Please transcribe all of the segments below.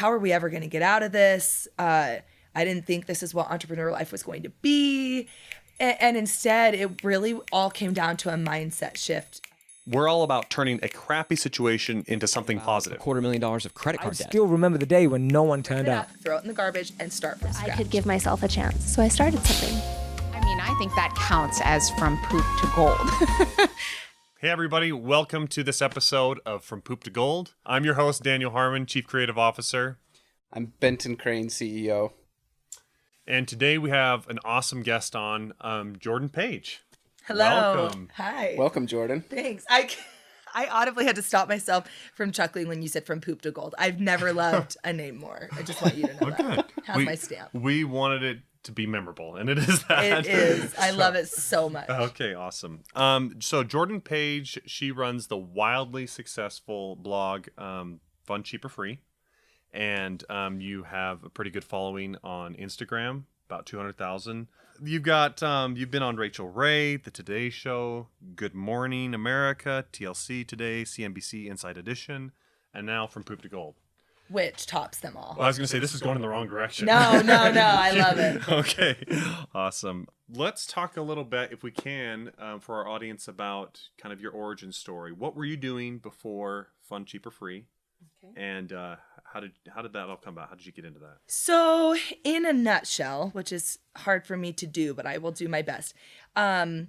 how are we ever going to get out of this? I didn't think this is what entrepreneur life was going to be. And instead, it really all came down to a mindset shift. We're all about turning a crappy situation into something positive. $250,000 of credit card debt. I still remember the day when no one turned up. Throw it in the garbage and start from scratch. I could give myself a chance, so I started something. I mean, I think that counts as from poop to gold. Hey everybody, welcome to this episode of From Poop to Gold. I'm your host, Daniel Harmon, Chief Creative Officer. I'm Benton Crane, CEO. And today we have an awesome guest on, Jordan Page. Hello. Welcome. Hi. Welcome, Jordan. Thanks. I audibly had to stop myself from chuckling when you said From Poop to Gold. I've never loved a name more. I just want you to know that. Has my stamp. We wanted it to be memorable, and it is that. It is. I love it so much. Okay, awesome. So Jordan Page, she runs the wildly successful blog Fun, Cheaper, Free. And you have a pretty good following on Instagram, about 200,000. You've been on Rachel Ray, The Today Show, Good Morning America, TLC Today, CNBC Inside Edition, and now From Poop to Gold. Which tops them all. Well, I was going to say, this is going in the wrong direction. No. I love it. Okay, awesome. Let's talk a little bit, if we can, for our audience about kind of your origin story. What were you doing before Fun, Cheaper, Free? Okay. And how did that all come about? How did you get into that? So, in a nutshell, which is hard for me to do, but I will do my best. My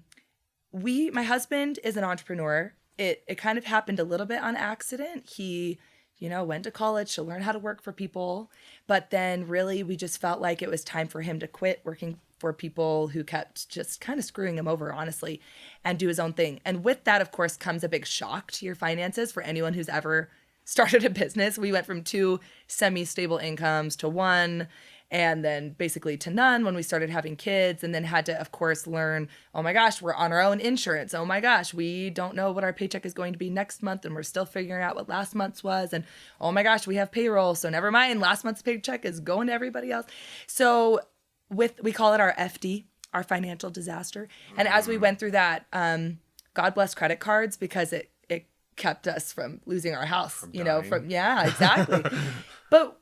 husband is an entrepreneur. It kind of happened a little bit on accident. He, went to college to learn how to work for people, but then really we just felt like it was time for him to quit working for people who kept just kind of screwing him over, honestly, and do his own thing. And with that, of course, comes a big shock to your finances for anyone who's ever started a business. We went from 2 semi-stable incomes to 1, and then basically to none when we started having kids, and then had to, of course, learn, oh my gosh, we're on our own insurance. Oh my gosh, we don't know what our paycheck is going to be next month, and we're still figuring out what last month's was. And oh my gosh, we have payroll, so never mind, last month's paycheck is going to everybody else. So we call it our FD, our financial disaster. And as we went through that, God bless credit cards, because it kept us from losing our house, exactly. But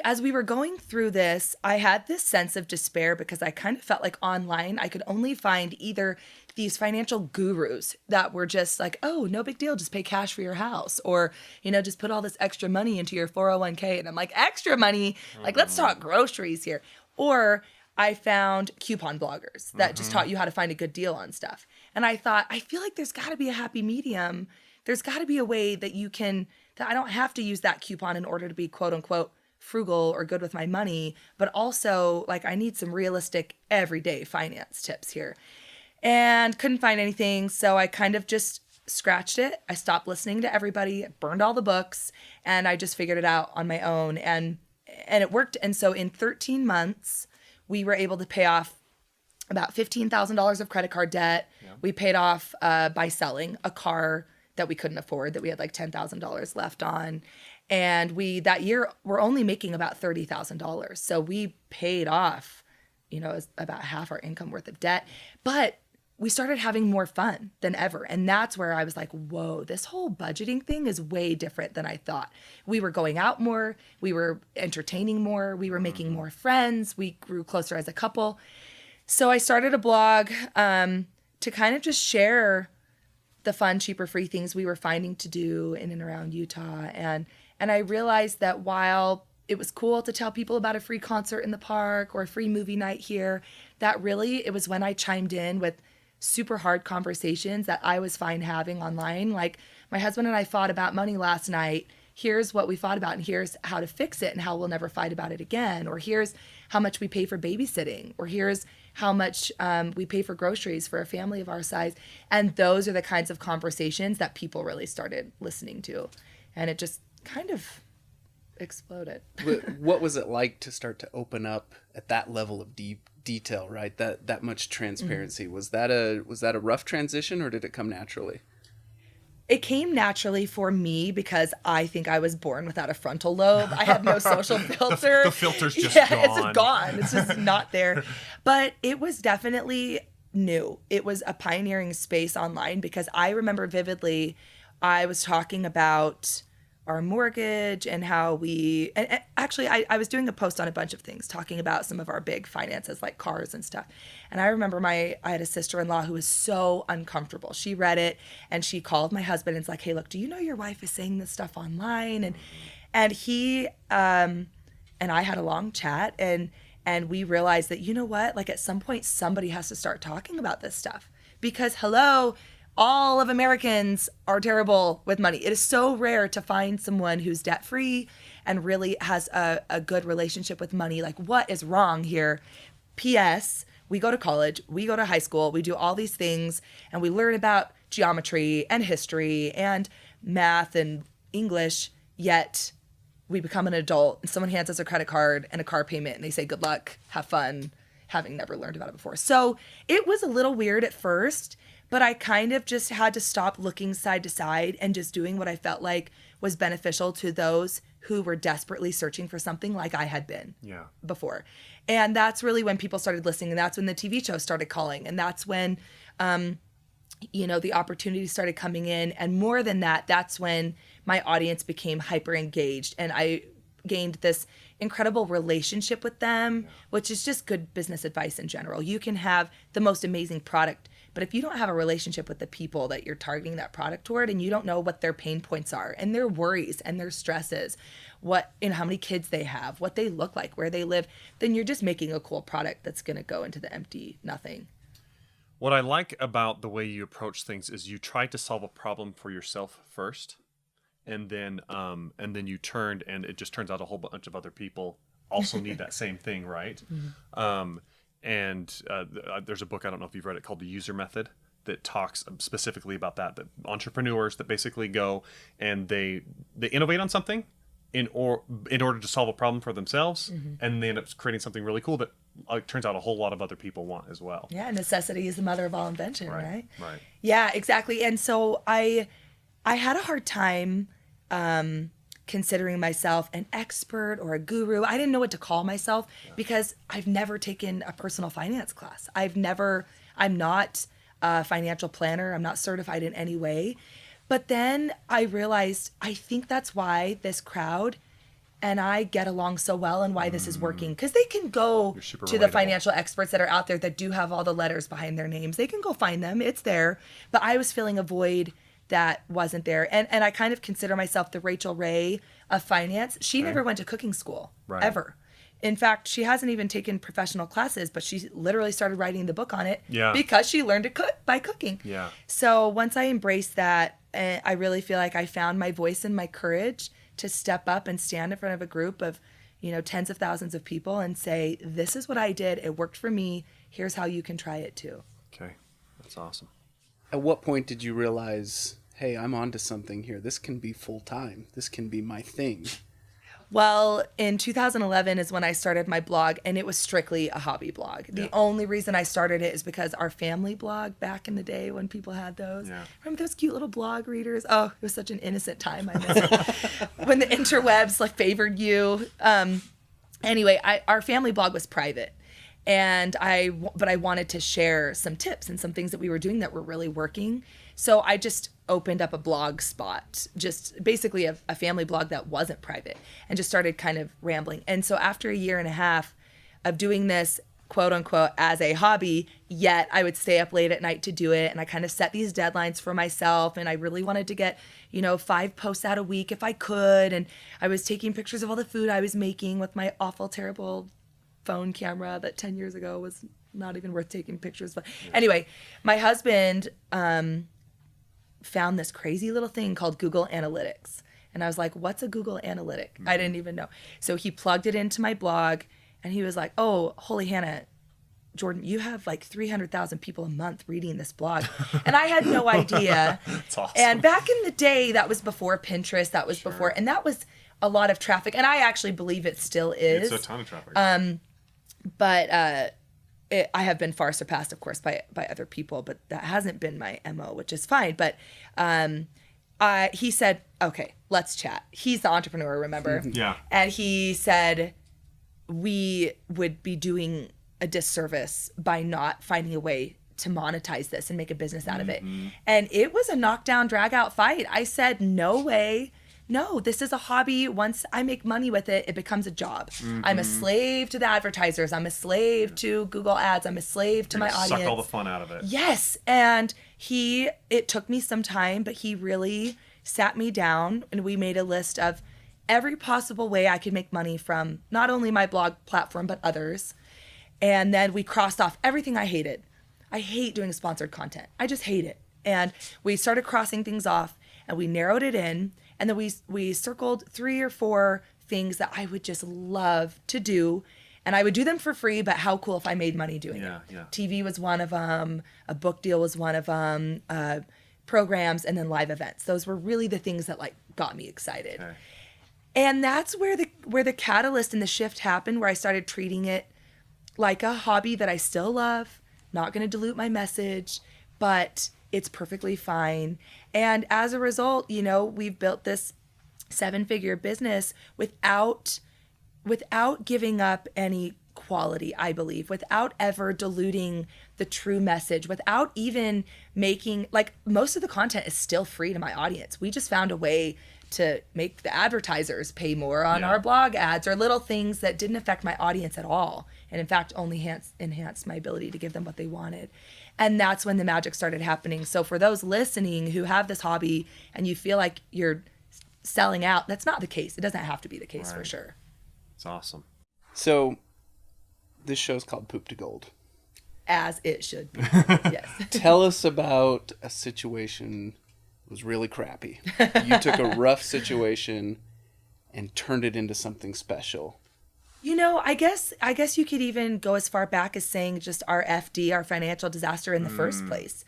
as we were going through this, I had this sense of despair, because I kind of felt like online I could only find either these financial gurus that were just like, oh, no big deal, just pay cash for your house, or just put all this extra money into your 401k. And I'm like, extra money? Like, let's talk groceries here. Or I found coupon bloggers that just taught you how to find a good deal on stuff. And I thought, I feel like there's got to be a happy medium. There's got to be a way that that I don't have to use that coupon in order to be quote unquote frugal or good with my money, but also like I need some realistic everyday finance tips here. And couldn't find anything. So I kind of just scratched it. I stopped listening to everybody, burned all the books, and I just figured it out on my own. And it worked. And so in 13 months, we were able to pay off about $15,000 of credit card debt. Yeah. We paid off by selling a car that we couldn't afford, that we had like $10,000 left on. And that year, we're only making about $30,000. So we paid off, about half our income worth of debt. But we started having more fun than ever. And that's where I was like, whoa, this whole budgeting thing is way different than I thought. We were going out more. We were entertaining more. We were making more friends. We grew closer as a couple. So I started a blog to kind of just share the fun, cheaper, free things we were finding to do in and around Utah. And I realized that while it was cool to tell people about a free concert in the park or a free movie night here, that really it was when I chimed in with super hard conversations that I was fine having online. Like, my husband and I fought about money last night. Here's what we fought about, and here's how to fix it and how we'll never fight about it again. Or here's how much we pay for babysitting. Or here's how much we pay for groceries for a family of our size. And those are the kinds of conversations that people really started listening to. And it just kind of exploded. What was it like to start to open up at that level of deep detail, right? That much transparency. Mm-hmm. Was that a rough transition, or did it come naturally? It came naturally for me because I think I was born without a frontal lobe. I had no social filter. The filter's just gone. It's just gone. It's just not there. But it was definitely new. It was a pioneering space online because I remember vividly I was talking about our mortgage and how we, and actually I was doing a post on a bunch of things talking about some of our big finances like cars and stuff. And I remember I had a sister-in-law who was so uncomfortable. She read it and she called my husband and was like, hey, look, do you know your wife is saying this stuff online? And he, and I had a long chat and we realized that, you know what, like at some point somebody has to start talking about this stuff because hello, all of Americans are terrible with money. It is so rare to find someone who's debt-free and really has a good relationship with money. Like, what is wrong here? P.S. We go to college, we go to high school, we do all these things, and we learn about geometry and history and math and English, yet we become an adult and someone hands us a credit card and a car payment and they say, good luck, have fun, having never learned about it before. So it was a little weird at first, but I kind of just had to stop looking side to side and just doing what I felt like was beneficial to those who were desperately searching for something like I had been before. And that's really when people started listening. And that's when the TV show started calling. And that's when, the opportunities started coming in. And more than that, that's when my audience became hyper engaged. And I gained this incredible relationship with them, which is just good business advice in general. You can have the most amazing product, but if you don't have a relationship with the people that you're targeting that product toward and you don't know what their pain points are and their worries and their stresses, how many kids they have, what they look like, where they live, then you're just making a cool product that's going to go into the empty nothing. What I like about the way you approach things is you try to solve a problem for yourself first, and then you turned, and it just turns out a whole bunch of other people also need that same thing, right? Mm-hmm. There's a book, I don't know if you've read it, called The User Method, that talks specifically about that entrepreneurs that basically go and they innovate on something in order to solve a problem for themselves, and they end up creating something really cool that turns out a whole lot of other people want as well. Yeah, necessity is the mother of all invention, right? Right. Yeah, exactly. And so I had a hard time considering myself an expert or a guru. I didn't know what to call myself because I've never taken a personal finance class. I'm not a financial planner. I'm not certified in any way. But then I realized, I think that's why this crowd and I get along so well and why this is working. Because they can go to the financial experts that are out there that do have all the letters behind their names. They can go find them. It's there. But I was filling a void that wasn't there. And I kind of consider myself the Rachel Ray of finance. She never went to cooking school, ever. In fact, she hasn't even taken professional classes, but she literally started writing the book on it because she learned to cook by cooking. Yeah. So once I embraced that, I really feel like I found my voice and my courage to step up and stand in front of a group of, tens of thousands of people and say, this is what I did. It worked for me. Here's how you can try it too. Okay. That's awesome. At what point did you realize, hey, I'm onto something here. This can be full time. This can be my thing. Well, in 2011 is when I started my blog, and it was strictly a hobby blog. The only reason I started it is because our family blog back in the day when people had those. Yeah. Remember those cute little blog readers? Oh, it was such an innocent time. I miss it. When the interwebs favored you. Anyway, our family blog was private. But I wanted to share some tips and some things that we were doing that were really working. So I just opened up a blog spot, just basically a family blog that wasn't private, and just started kind of rambling. And so after a year and a half of doing this, quote unquote, as a hobby, yet I would stay up late at night to do it. And I kind of set these deadlines for myself. And I really wanted to get, 5 posts out a week if I could. And I was taking pictures of all the food I was making with my awful, terrible phone camera that 10 years ago was not even worth taking pictures. But anyway, my husband found this crazy little thing called Google Analytics. And I was like, what's a Google Analytic? I didn't even know. So he plugged it into my blog and he was like, oh, holy Hannah, Jordan, you have 300,000 people a month reading this blog. And I had no idea. That's awesome. And back in the day, that was before Pinterest. That was before, and that was a lot of traffic. And I actually believe it still is. It's a ton of traffic. But I have been far surpassed, of course, by other people, but that hasn't been my MO, which is fine. But he said, okay, let's chat. He's the entrepreneur, remember? Yeah. And he said, we would be doing a disservice by not finding a way to monetize this and make a business out of it. And it was a knockdown, drag out fight. I said, no way no, this is a hobby. Once I make money with it, it becomes a job. I'm a slave to the advertisers. I'm a slave to Google Ads. I'm a slave to my audience. Suck all the fun out of it. Yes. And it took me some time, but he really sat me down and we made a list of every possible way I could make money from not only my blog platform, but others. And then we crossed off everything I hated. I hate doing sponsored content. I just hate it. And we started crossing things off and we narrowed it in. And then we circled 3 or 4 things that I would just love to do. And I would do them for free, but how cool if I made money doing it. Yeah. TV was one of them. A book deal was one of them. Programs, and then live events. Those were really the things that like got me excited. Okay. And that's where the catalyst and the shift happened, where I started treating it like a hobby that I still love, not going to dilute my message, but it's perfectly fine. And as a result, we've built this 7-figure business without giving up any quality, I believe, without ever diluting the true message, without even making, like, most of the content is still free to my audience. We just found a way to make the advertisers pay more on our blog ads, or little things that didn't affect my audience at all. And in fact, only enhanced my ability to give them what they wanted. And that's when the magic started happening. So for those listening who have this hobby and you feel like you're selling out, that's not the case. It doesn't have to be the case for sure. It's awesome. So this show's called Poop to Gold. As it should be. Yes. Tell us about a situation that was really crappy. You took a rough situation and turned it into something special. I guess you could even go as far back as saying just our FD, our financial disaster in the first place.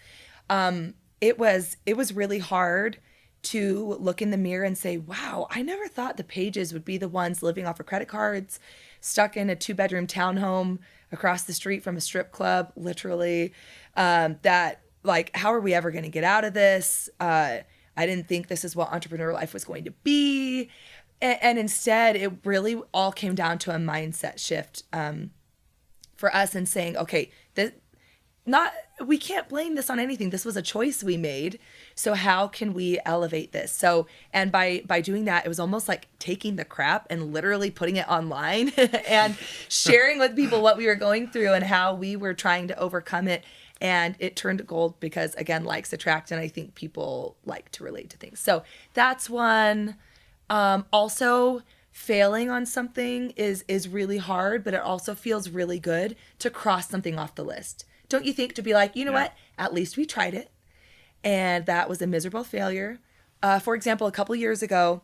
It was really hard to look in the mirror and say, wow, I never thought the Pages would be the ones living off of credit cards, stuck in a 2-bedroom townhome across the street from a strip club, literally. That, like, how are we ever going to get out of this? I didn't think this is what entrepreneur life was going to be. And instead, it really all came down to a mindset shift for us, and saying, okay, we can't blame this on anything. This was a choice we made. So how can we elevate this? So, and by doing that, it was almost like taking the crap and literally putting it online and sharing with people what we were going through and how we were trying to overcome it. And it turned to gold because, again, likes attract, and I think people like to relate to things. So that's one. Also, failing on something is really hard, but it also feels really good to cross something off the list. Don't you think, to be like, what? At least we tried it. And that was a miserable failure. For example, a couple years ago,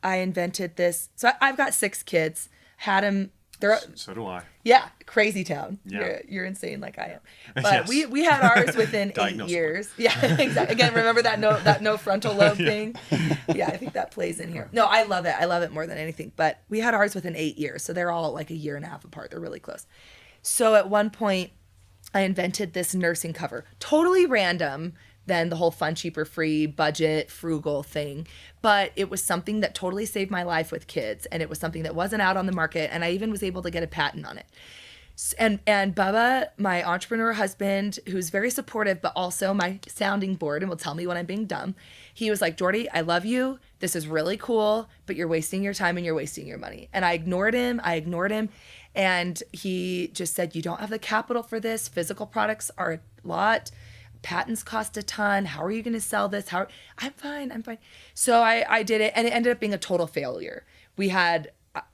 I invented this. So I've got 6 kids. Had them. So do I. Yeah, crazy town. Yeah. You're insane like I am. But we had ours within 8 years. Yeah, exactly. Again, remember that no frontal lobe thing? Yeah, I think that plays in here. No, I love it. I love it more than anything. But we had ours within 8 years. So they're all like a year and a half apart. They're really close. So at one point, I invented this nursing cover. Totally random than the whole fun, cheaper, free, budget, frugal thing. But it was something that totally saved my life with kids. And it was something that wasn't out on the market. And I even was able to get a patent on it. And Bubba, my entrepreneur husband, who's very supportive, but also my sounding board and will tell me when I'm being dumb, he was like, Jordy, I love you. This is really cool, but you're wasting your time and you're wasting your money. And I ignored him. And he just said, you don't have the capital for this. Physical products are a lot. Patents cost a ton. How are you going to sell this? I'm fine. So I did it, and it ended up being a total failure.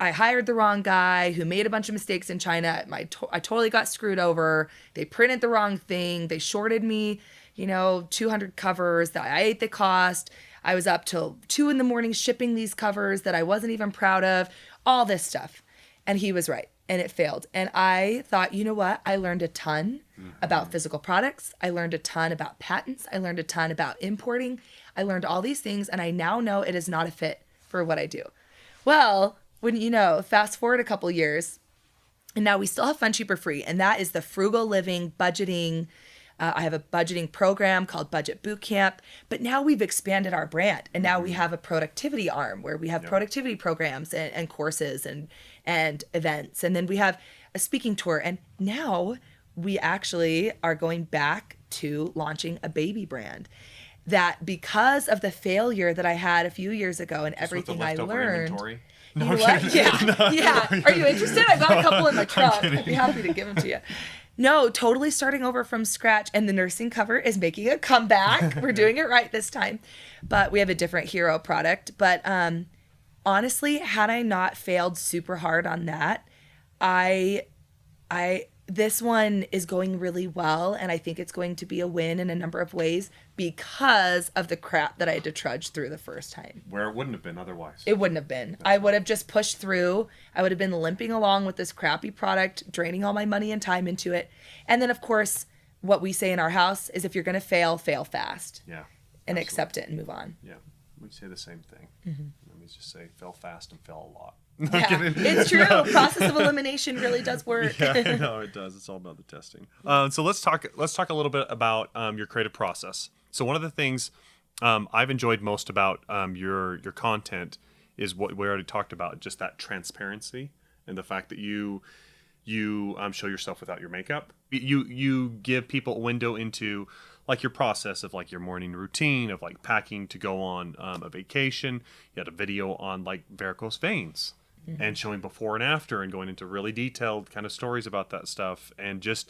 I hired the wrong guy who made a bunch of mistakes in China. I totally got screwed over. They printed the wrong thing. They shorted me, 200 covers that I ate the cost. I was up till 2 a.m. shipping these covers that I wasn't even proud of, all this stuff. And he was right. And it failed. And I thought, you know what? I learned a ton about physical products. I learned a ton about patents. I learned a ton about importing. I learned all these things. And I now know it is not a fit for what I do. Well, wouldn't you know, fast forward a couple years, and now we still have Fun, Cheaper, Free. And that is the frugal living, budgeting. I have a budgeting program called Budget Bootcamp. But now we've expanded our brand. And now we have a productivity arm where we have productivity programs and courses and events. And then we have a speaking tour. And now we actually are going back to launching a baby brand. that because of the failure that I had a few years ago and everything I learned. Inventory. You know what? Yeah. Are you interested? I got a couple in my truck. I'd be happy to give them to you. No, totally starting over from scratch. And the nursing cover is making a comeback. We're doing it right this time. But we have a different hero product. But honestly, had I not failed super hard on that, this one is going really well, and I think it's going to be a win in a number of ways because of the crap that I had to trudge through the first time. Where it wouldn't have been otherwise. It wouldn't have been. I would have just pushed through. I would have been limping along with this crappy product, draining all my money and time into it. And then, of course, what we say in our house is if you're going to fail, fail fast. Yeah. And accept it and move on. Yeah. We say the same thing. Let me just say fail fast and fail a lot. Yeah, it's true. Process of elimination really does work. Yeah, no, it does. It's all about the testing. So let's talk a little bit about your creative process. So one of the things I've enjoyed most about your content is what we already talked about, just that transparency and the fact that you show yourself without your makeup. You give people a window into like your process of like your morning routine of like packing to go on a vacation. You had a video on like varicose veins. And showing before and after and going into really detailed kind of stories about that stuff. And it just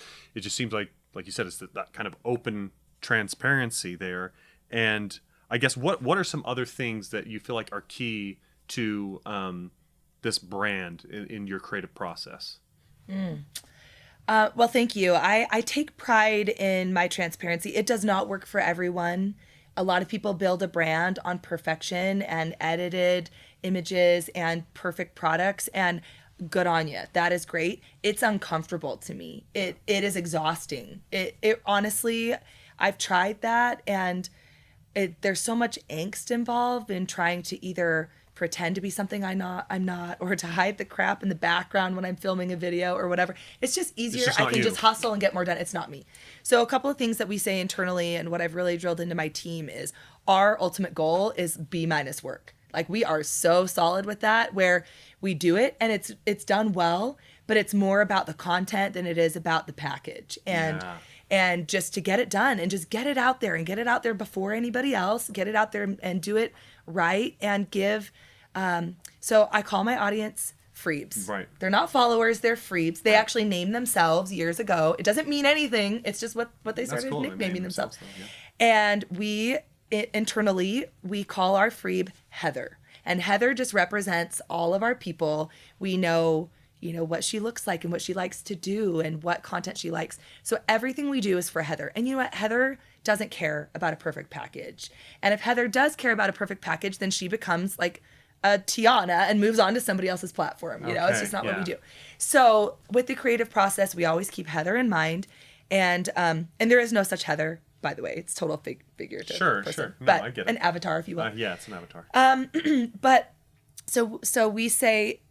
seems like you said, it's that kind of open transparency there. And I guess what are some other things that you feel like are key to this brand in your creative process? Well, thank you. I take pride in my transparency. It does not work for everyone. A lot of people build a brand on perfection and edited images and perfect products, and good on you. That is great. It's uncomfortable to me. It is exhausting. It honestly, I've tried that, and there's so much angst involved in trying to either pretend to be something I'm not, or to hide the crap in the background when I'm filming a video or whatever. It's just easier. I can just hustle and get more done. It's not me. So a couple of things that we say internally and what I've really drilled into my team is our ultimate goal is B- work. Like we are so solid with that, where we do it and it's done well, but it's more about the content than it is about the package. And just to get it done and just get it out there and get it out there before anybody else, get it out there and do it right and give. So I call my audience Freebs. Right. They're not followers, they're Freebs. They actually named themselves years ago. It doesn't mean anything. It's just what they started nicknaming themselves. And we internally, we call our Freeb Heather. And Heather just represents all of our people. We know what she looks like and what she likes to do and what content she likes. So everything we do is for Heather. And you know what? Heather doesn't care about a perfect package. And if Heather does care about a perfect package, then she becomes like a Tiana and moves on to somebody else's platform. It's just not what we do. So with the creative process, we always keep Heather in mind. And there is no such Heather, by the way. It's total figurative. Sure. No, but I get it. An avatar, if you will. Yeah, it's an avatar. But so we say,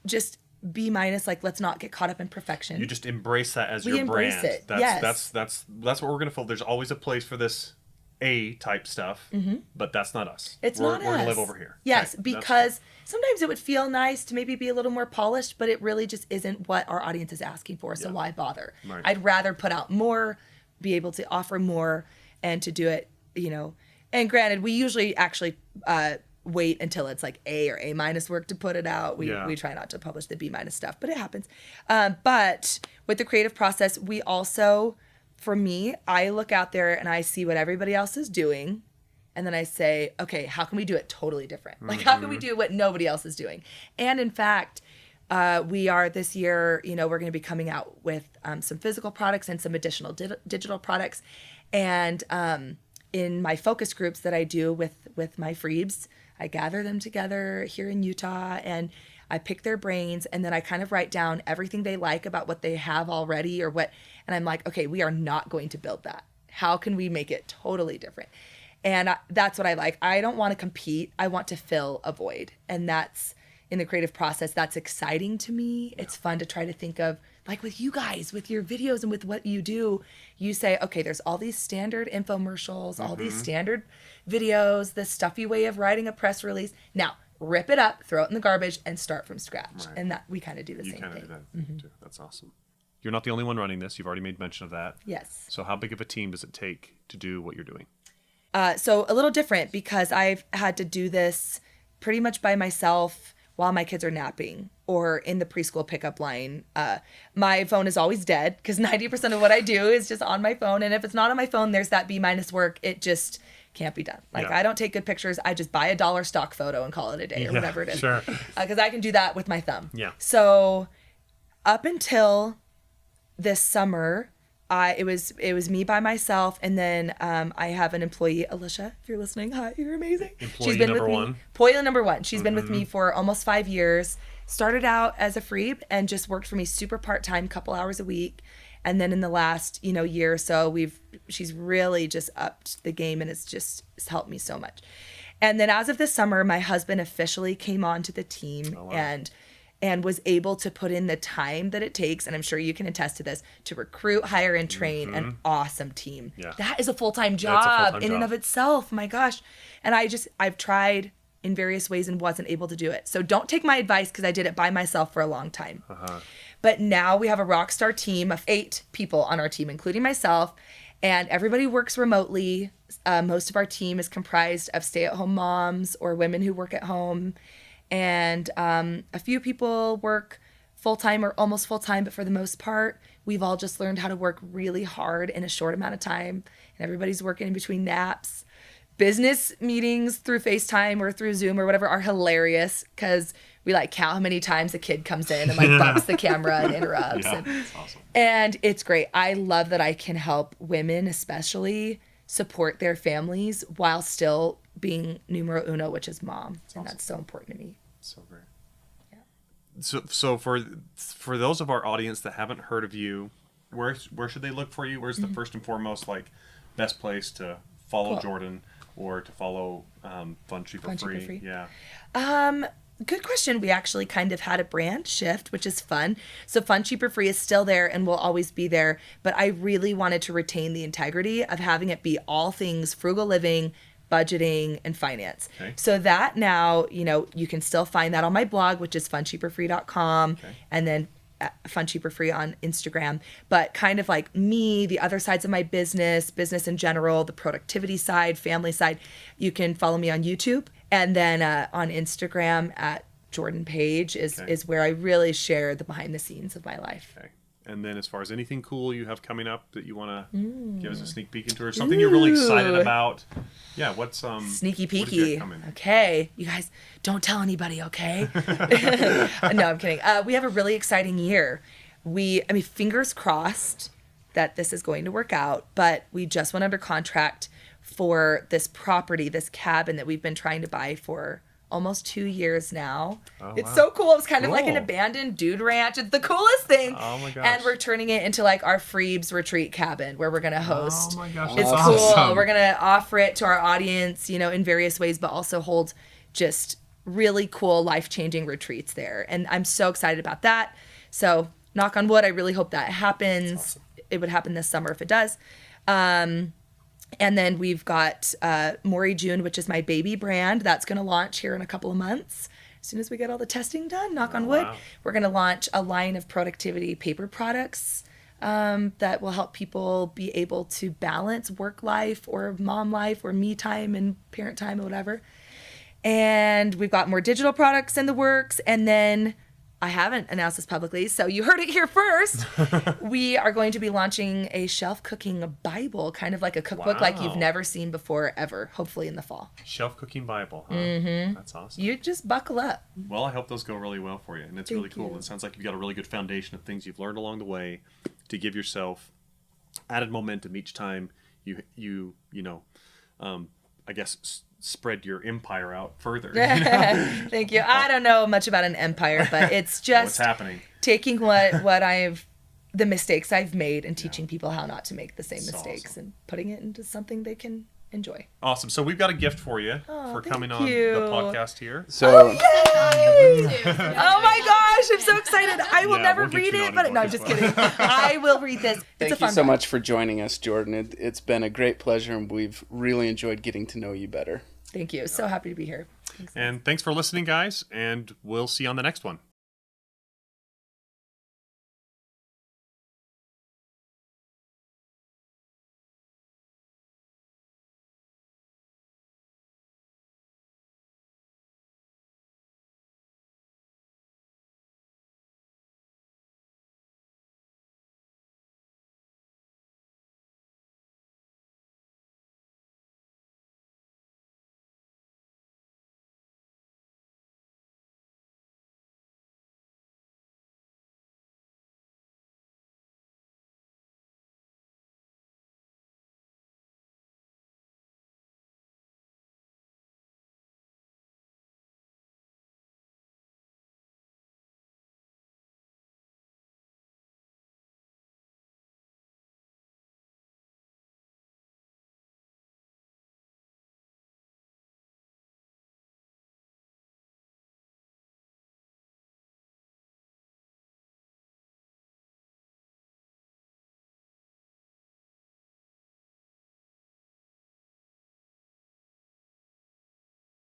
just B-, like, let's not get caught up in perfection. You just embrace that as We your embrace brand. it, That's what we're gonna feel. There's always a place for this A type stuff, but that's not us. We're gonna live over here. Yes, Okay, because sometimes it would feel nice to maybe be a little more polished, but it really just isn't what our audience is asking for. So why bother? Right. I'd rather put out more, be able to offer more, and to do it, And granted, we usually actually wait until it's like A or A- work to put it out. We try not to publish the B- stuff, but it happens. But with the creative process, we also, for me, I look out there and I see what everybody else is doing. And then I say, okay, how can we do it totally different? Like, how can we do what nobody else is doing? And in fact, we are this year, we're going to be coming out with some physical products and some additional digital products. And in my focus groups that I do with my Freebs, I gather them together here in Utah and I pick their brains, and then I kind of write down everything they like about what they have already and I'm like, okay, we are not going to build that. How can we make it totally different? And that's what I like. I don't want to compete. I want to fill a void. And that's in the creative process. That's exciting to me. It's fun to try to think of, like with you guys, with your videos and with what you do, you say, okay, there's all these standard infomercials, all these standard videos, the stuffy way of writing a press release. Now, rip it up, throw it in the garbage, and start from scratch. Right. And that we kind of do the same thing. You kind of do that too. That's awesome. you're not the only one running this. You've already made mention of that. Yes. So how big of a team does it take to do what you're doing? So a little different because I've had to do this pretty much by myself while my kids are napping or in the preschool pickup line. My phone is always dead because 90% of what I do is just on my phone. And if it's not on my phone, there's that B- work. It just can't be done. Like, Yeah. I don't take good pictures. I just buy a $1 stock photo and call it a day or whatever it is. Sure. Because I can do that with my thumb. Yeah. So up until this summer, it was me by myself, and then I have an employee, Alicia. If you're listening, hi, you're amazing. Employee She's been number with me. one. Employee number one. She's been with me for almost 5 years. Started out as a freeb and just worked for me super part time, couple hours a week, and then in the last year or so, she's really just upped the game, and it's helped me so much. And then as of this summer, my husband officially came onto the team and was able to put in the time that it takes, and I'm sure you can attest to this, to recruit, hire, and train an awesome team. Yeah. That is a full-time That's a job full-time in and job. of itself. My gosh. And I've tried in various ways and wasn't able to do it. So don't take my advice because I did it by myself for a long time. But now we have a rock star team of 8 people on our team, including myself, and everybody works remotely. Most of our team is comprised of stay-at-home moms or women who work at home. And a few people work full-time or almost full-time, but for the most part, we've all just learned how to work really hard in a short amount of time. And everybody's working in between naps. Business meetings through FaceTime or through Zoom or whatever are hilarious because we count how many times a kid comes in and bumps the camera and interrupts. Yeah, that's awesome. And it's great. I love that I can help women especially support their families while still being numero uno, which is mom. And that's so important to me. So great. Yeah. So for those of our audience that haven't heard of you, where should they look for you? Where's the first and foremost best place to follow Cool. Jordan or to follow Fun Cheaper Fun, Cheaper, Free? Free. Yeah. Good question. We actually kind of had a brand shift, which is fun. So Fun Cheaper Free is still there and will always be there. But I really wanted to retain the integrity of having it be all things frugal living, budgeting, and finance. Okay. So that now, you can still find that on my blog, which is funcheaperfree.com, and then Fun Cheaper Free on Instagram. But kind of like me, the other sides of my business in general, the productivity side, family side, you can follow me on YouTube. And then on Instagram at Jordan Page is where I really share the behind the scenes of my life. Okay. And then as far as anything cool you have coming up that you want to give us a sneak peek into or something you're really excited about. Yeah, what's Sneaky what have you peeky. got coming? Okay. You guys, don't tell anybody, okay? No, I'm kidding. We have a really exciting year. Fingers crossed that this is going to work out, but we just went under contract for this property, this cabin that we've been trying to buy for almost 2 years now. Oh, It's wow. so cool. It's kind of like an Cool. abandoned dude ranch. It's the coolest thing. Oh my gosh. And we're turning it into our Freebs retreat cabin where we're going to host. Oh my gosh, It's that's cool. awesome. We're going to offer it to our audience, in various ways, but also hold just really cool, life-changing retreats there. And I'm so excited about that. So knock on wood, I really hope that happens. It would happen this summer if it does. And then we've got Maury June, which is my baby brand. That's going to launch here in a couple of months. As soon as we get all the testing done, knock on wood, wow. we're going to launch a line of productivity paper products that will help people be able to balance work life or mom life or me time and parent time or whatever. And we've got more digital products in the works. And then I haven't announced this publicly, so you heard it here first. We are going to be launching a shelf cooking Bible, kind of like a cookbook like you've Wow. never seen before, ever, hopefully in the fall. Shelf Cooking Bible, huh? Mm-hmm. That's awesome. You just buckle up. Well, I hope those go really well for you, and it's really Thank cool. you. It sounds like you've got a really good foundation of things you've learned along the way to give yourself added momentum each time you I guess spread your empire out further. Thank you. I don't know much about an empire, but it's What's just happening? taking the mistakes I've made and teaching people how not to make the same That's mistakes awesome. and putting it into something they can enjoy. Awesome. So we've got a gift for you for coming on you. the podcast here. So Oh my gosh, I'm so excited. I will Yeah, never we'll get read you it, an but no, I'm audiobook just as well. kidding. I will read this. It's a thank you fun so one. much for joining us, Jordan. It's been a great pleasure, and we've really enjoyed getting to know you better. Thank you. So happy to be here. And thanks for listening, guys, and we'll see you on the next one.